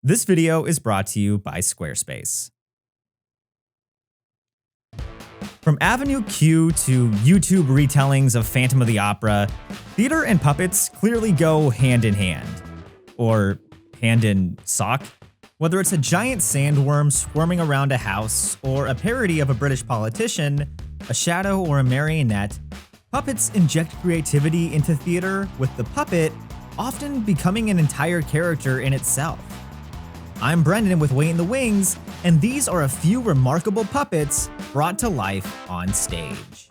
This video is brought to you by Squarespace. From Avenue Q to YouTube retellings of Phantom of the Opera, theater and puppets clearly go hand in hand. Or hand in sock? Whether it's a giant sandworm squirming around a house, or a parody of a British politician, a shadow, or a marionette, puppets inject creativity into theater, with the puppet often becoming an entire character in itself. I'm Brendan with Wait in the Wings, and these are a few remarkable puppets brought to life on stage.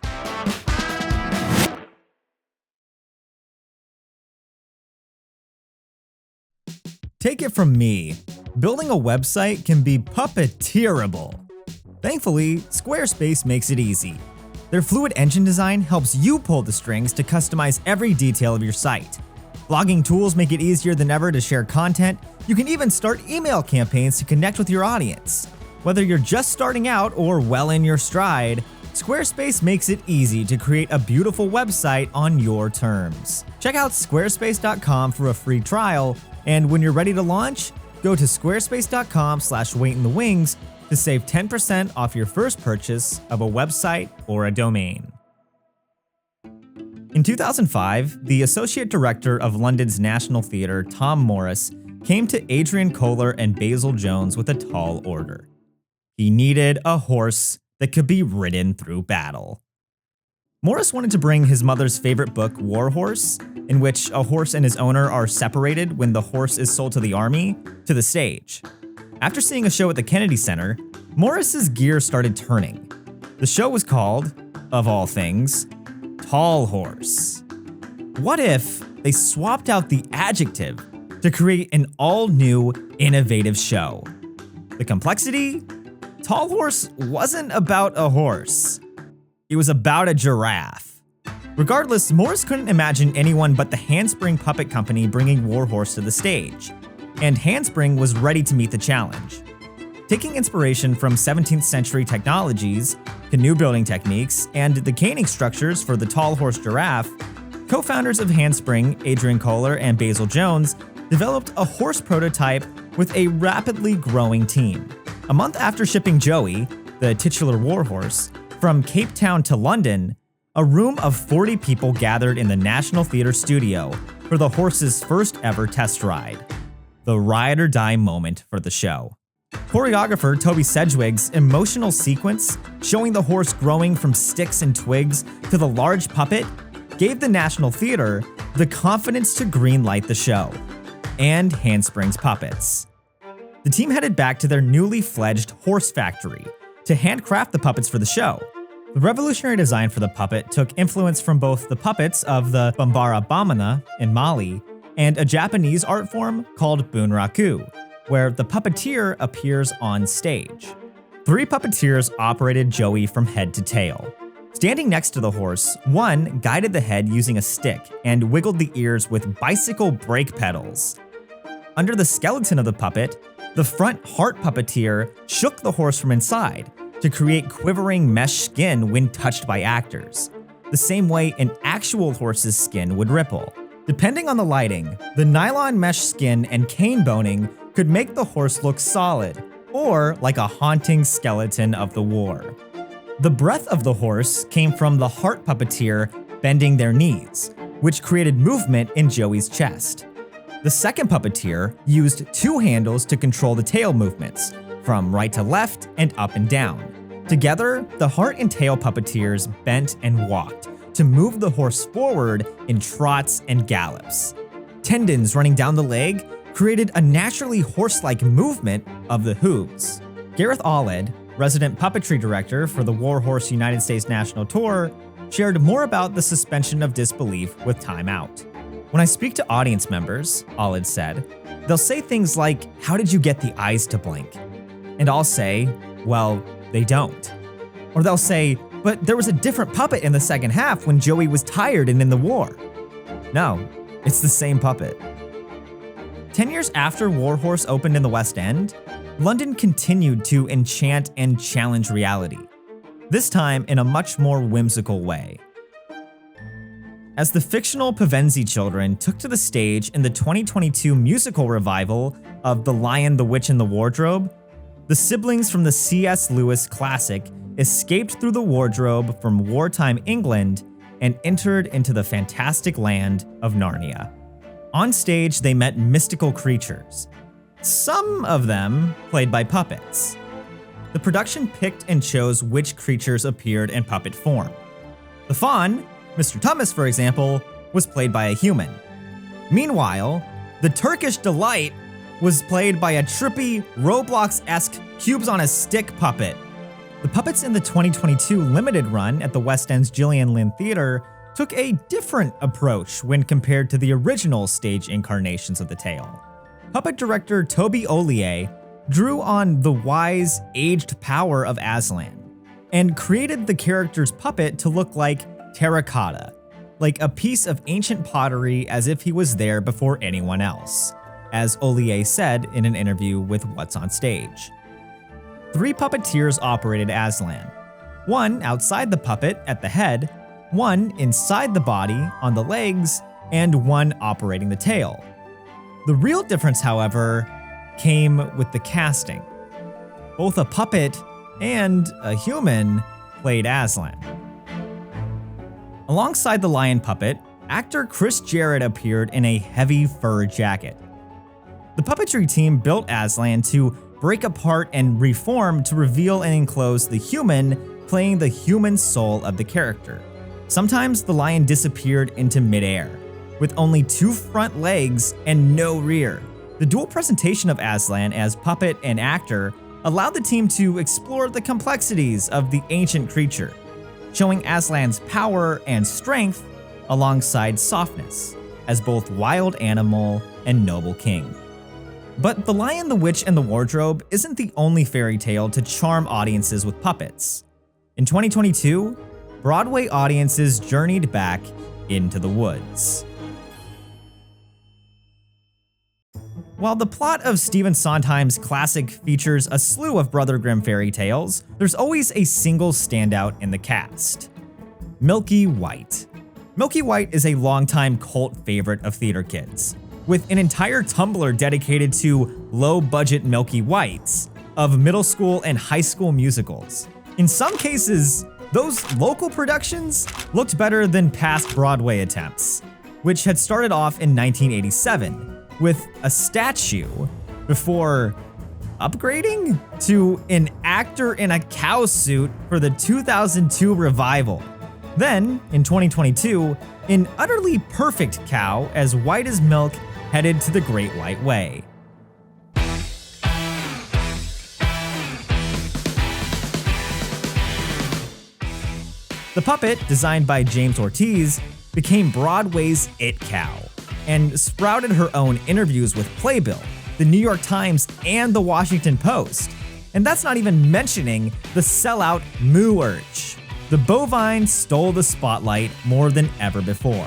Take it from me, building a website can be puppeteerable. Thankfully, Squarespace makes it easy. Their fluid engine design helps you pull the strings to customize every detail of your site. Blogging tools make it easier than ever to share content. You can even start email campaigns to connect with your audience. Whether you're just starting out or well in your stride, Squarespace makes it easy to create a beautiful website on your terms. Check out squarespace.com for a free trial, and when you're ready to launch, go to squarespace.com/waitinthewings to save 10% off your first purchase of a website or a domain. In 2005, the Associate Director of London's National Theatre, Tom Morris, came to Adrian Kohler and Basil Jones with a tall order. He needed a horse that could be ridden through battle. Morris wanted to bring his mother's favorite book, War Horse, in which a horse and his owner are separated when the horse is sold to the army, to the stage. After seeing a show at the Kennedy Center, Morris's gears started turning. The show was called, of all things, Tall Horse. What if they swapped out the adjective to create an all-new, innovative show? The complexity? Tall Horse wasn't about a horse. It was about a giraffe. Regardless, Morris couldn't imagine anyone but the Handspring Puppet Company bringing War Horse to the stage, and Handspring was ready to meet the challenge. Taking inspiration from 17th century technologies, canoe building techniques, and the caning structures for the tall horse giraffe, co-founders of Handspring, Adrian Kohler and Basil Jones, developed a horse prototype with a rapidly growing team. A month after shipping Joey, the titular war horse, from Cape Town to London, a room of 40 people gathered in the National Theatre studio for the horse's first ever test ride. The ride or die moment for the show. Choreographer Toby Sedgwick's emotional sequence showing the horse growing from sticks and twigs to the large puppet gave the National Theatre the confidence to greenlight the show and Handspring's puppets. The team headed back to their newly fledged horse factory to handcraft the puppets for the show. The revolutionary design for the puppet took influence from both the puppets of the Bambara Bamana in Mali and a Japanese art form called bunraku, where the puppeteer appears on stage. 3 puppeteers operated Joey from head to tail. Standing next to the horse, one guided the head using a stick and wiggled the ears with bicycle brake pedals. Under the skeleton of the puppet, the front heart puppeteer shook the horse from inside to create quivering mesh skin when touched by actors, the same way an actual horse's skin would ripple. Depending on the lighting, the nylon mesh skin and cane boning could make the horse look solid, or like a haunting skeleton of the war. The breath of the horse came from the heart puppeteer bending their knees, which created movement in Joey's chest. The second puppeteer used 2 handles to control the tail movements, from right to left and up and down. Together, the heart and tail puppeteers bent and walked to move the horse forward in trots and gallops. Tendons running down the leg created a naturally horse-like movement of the hooves. Gareth Allred, resident puppetry director for the War Horse United States National Tour, shared more about the suspension of disbelief with Time Out. When I speak to audience members, Allred said, they'll say things like, "How did you get the eyes to blink?" And I'll say, "Well, they don't." Or they'll say, "But there was a different puppet in the second half when Joey was tired and in the war." No, it's the same puppet. 10 years after War Horse opened in the West End, London continued to enchant and challenge reality, this time in a much more whimsical way. as the fictional Pevensie children took to the stage in the 2022 musical revival of The Lion, the Witch, and the Wardrobe, the siblings from the C.S. Lewis classic escaped through the wardrobe from wartime England and entered into the fantastic land of Narnia. On stage, they met mystical creatures, some of them played by puppets. The production picked and chose which creatures appeared in puppet form. The faun, Mr. Tummus for example, was played by a human. Meanwhile, the Turkish Delight was played by a trippy, Roblox-esque cubes-on-a-stick puppet. The puppets in the 2022 limited run at the West End's Gillian Lynn Theatre took a different approach when compared to the original stage incarnations of the tale. Puppet director Toby Ollier drew on the wise, aged power of Aslan and created the character's puppet to look like terracotta, like a piece of ancient pottery as if he was there before anyone else, as Ollier said in an interview with What's on Stage. 3 puppeteers operated Aslan, one outside the puppet at the head, one inside the body on the legs, and one operating the tail. The real difference, however, came with the casting. Both a puppet and a human played Aslan. Alongside the lion puppet, actor Chris Jarrett appeared in a heavy fur jacket. The puppetry team built Aslan to break apart and reform to reveal and enclose the human playing the human soul of the character. Sometimes the lion disappeared into midair, with only 2 front legs and no rear. The dual presentation of Aslan as puppet and actor allowed the team to explore the complexities of the ancient creature, showing Aslan's power and strength alongside softness as both wild animal and noble king. But The Lion, the Witch, and the Wardrobe isn't the only fairy tale to charm audiences with puppets. In 2022, Broadway audiences journeyed back into the woods. While the plot of Stephen Sondheim's classic features a slew of Brother Grimm fairy tales, there's always a single standout in the cast: Milky White. Milky White is a longtime cult favorite of theater kids, with an entire Tumblr dedicated to low-budget Milky Whites of middle school and high school musicals. In some cases, those local productions looked better than past Broadway attempts, which had started off in 1987 with a statue before upgrading to an actor in a cow suit for the 2002 revival. Then, in 2022, an utterly perfect cow as white as milk headed to the Great White Way. The puppet, designed by James Ortiz, became Broadway's it cow and sprouted her own interviews with Playbill, the New York Times, and the Washington Post. And that's not even mentioning the sellout Moo Urge. The bovine stole the spotlight more than ever before.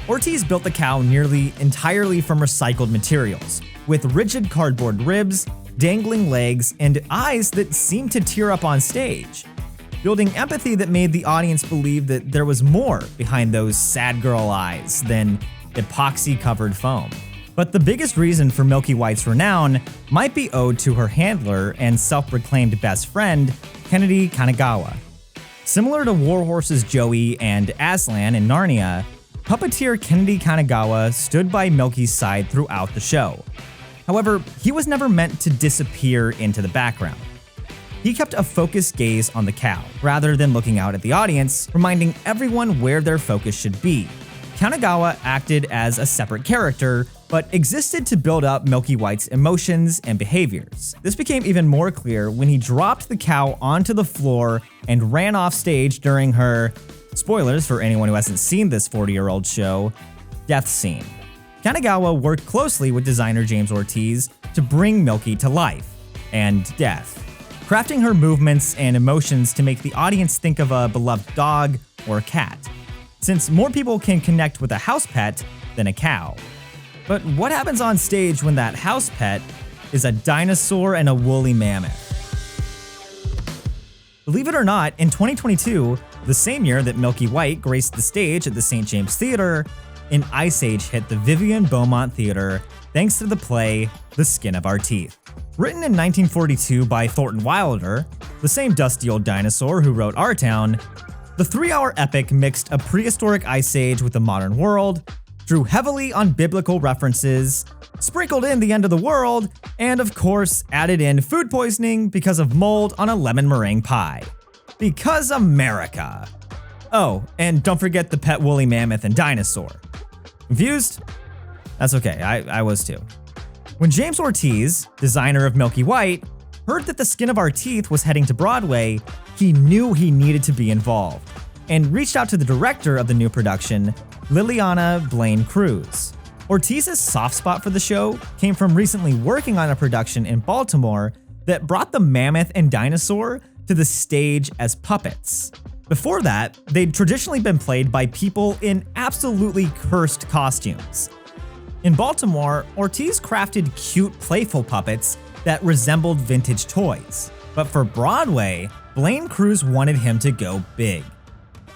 Ortiz built the cow nearly entirely from recycled materials, with rigid cardboard ribs, dangling legs, and eyes that seemed to tear up on stage, building empathy that made the audience believe that there was more behind those sad girl eyes than epoxy-covered foam. But the biggest reason for Milky White's renown might be owed to her handler and self-proclaimed best friend, Kennedy Kanagawa. Similar to Warhorse's Joey and Aslan in Narnia, puppeteer Kennedy Kanagawa stood by Milky's side throughout the show. However, he was never meant to disappear into the background. He kept a focused gaze on the cow, rather than looking out at the audience, reminding everyone where their focus should be. Kanagawa acted as a separate character, but existed to build up Milky White's emotions and behaviors. This became even more clear when he dropped the cow onto the floor and ran off stage during her, spoilers for anyone who hasn't seen this 40-year-old show, death scene. Kanagawa worked closely with designer James Ortiz to bring Milky to life and death, crafting her movements and emotions to make the audience think of a beloved dog or cat, since more people can connect with a house pet than a cow. But what happens on stage when that house pet is a dinosaur and a woolly mammoth? Believe it or not, in 2022, The same year that Milky White graced the stage at the St. James Theatre, an ice age hit the Vivian Beaumont Theatre thanks to the play The Skin of Our Teeth. Written in 1942 by Thornton Wilder, the same dusty old dinosaur who wrote Our Town, the 3-hour epic mixed a prehistoric ice age with the modern world, drew heavily on biblical references, sprinkled in the end of the world, and of course added in food poisoning because of mold on a lemon meringue pie. Because America. Oh, and don't forget the pet woolly mammoth and dinosaur. Confused? That's okay, I was too. When James Ortiz, designer of Milky White, heard that The Skin of Our Teeth was heading to Broadway, he knew he needed to be involved, and reached out to the director of the new production, Liliana Blaine Cruz. Ortiz's soft spot for the show came from recently working on a production in Baltimore that brought the mammoth and dinosaur to the stage as puppets. Before that, they'd traditionally been played by people in absolutely cursed costumes. In Baltimore, Ortiz crafted cute, playful puppets that resembled vintage toys. But for Broadway, Blaine Cruz wanted him to go big.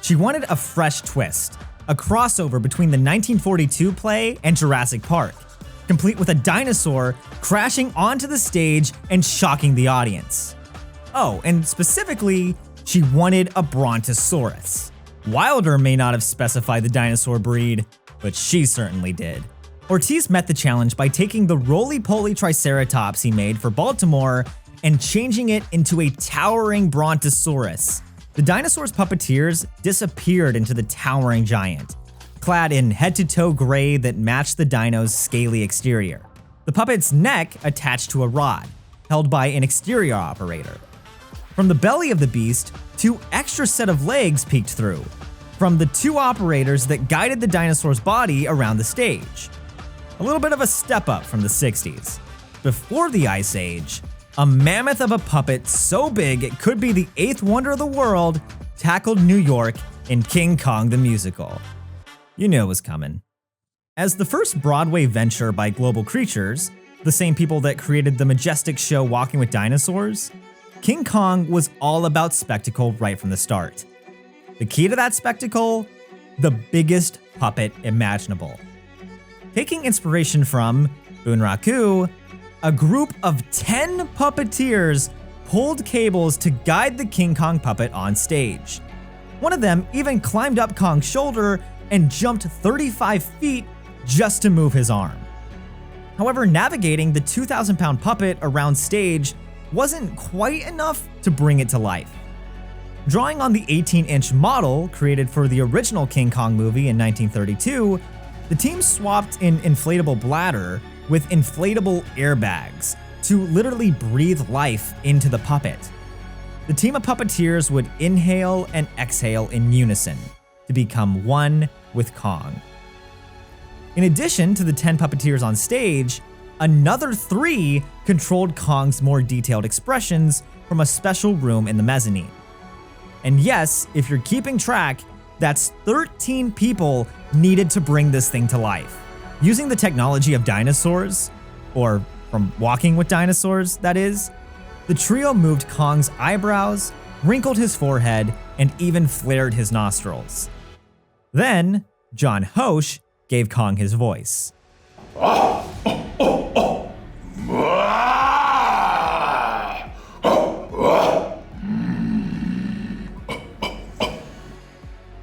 She wanted a fresh twist, a crossover between the 1942 play and Jurassic Park, complete with a dinosaur crashing onto the stage and shocking the audience. Oh, and specifically, she wanted a brontosaurus. Wilder may not have specified the dinosaur breed, but she certainly did. Ortiz met the challenge by taking the roly-poly triceratops he made for Baltimore and changing it into a towering brontosaurus. The dinosaur's puppeteers disappeared into the towering giant, clad in head-to-toe gray that matched the dino's scaly exterior. The puppet's neck attached to a rod, held by an exterior operator. From the belly of the beast, 2 extra set of legs peeked through, from the 2 operators that guided the dinosaur's body around the stage. A little bit of a step up from the 60s. Before the Ice Age, a mammoth of a puppet so big it could be the 8th wonder of the world tackled New York in King Kong the Musical. You knew it was coming. As the first Broadway venture by Global Creatures, the same people that created the majestic show Walking with Dinosaurs, King Kong was all about spectacle right from the start. The key to that spectacle? The biggest puppet imaginable. Taking inspiration from Bunraku, a group of 10 puppeteers pulled cables to guide the King Kong puppet on stage. One of them even climbed up Kong's shoulder and jumped 35 feet just to move his arm. However, navigating the 2,000-pound puppet around stage wasn't quite enough to bring it to life. Drawing on the 18-inch model created for the original King Kong movie in 1932, the team swapped an inflatable bladder with inflatable airbags to literally breathe life into the puppet. The team of puppeteers would inhale and exhale in unison to become one with Kong. In addition to the 10 puppeteers on stage, another 3 controlled Kong's more detailed expressions from a special room in the mezzanine. And yes, if you're keeping track, that's 13 people needed to bring this thing to life. Using the technology of dinosaurs, or from Walking with Dinosaurs, that is, the trio moved Kong's eyebrows, wrinkled his forehead, and even flared his nostrils. Then, John Hoche gave Kong his voice.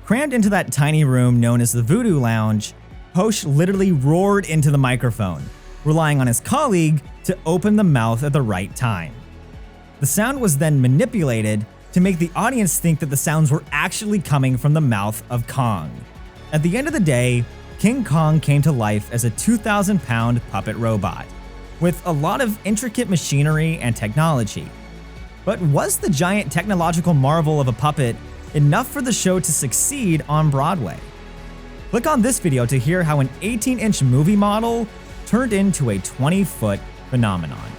Crammed into that tiny room known as the Voodoo Lounge, Hoche literally roared into the microphone, relying on his colleague to open the mouth at the right time. The sound was then manipulated to make the audience think that the sounds were actually coming from the mouth of Kong. At the end of the day, King Kong came to life as a 2,000-pound puppet robot, with a lot of intricate machinery and technology. But was the giant technological marvel of a puppet enough for the show to succeed on Broadway? Click on this video to hear how an 18-inch movie model turned into a 20-foot phenomenon.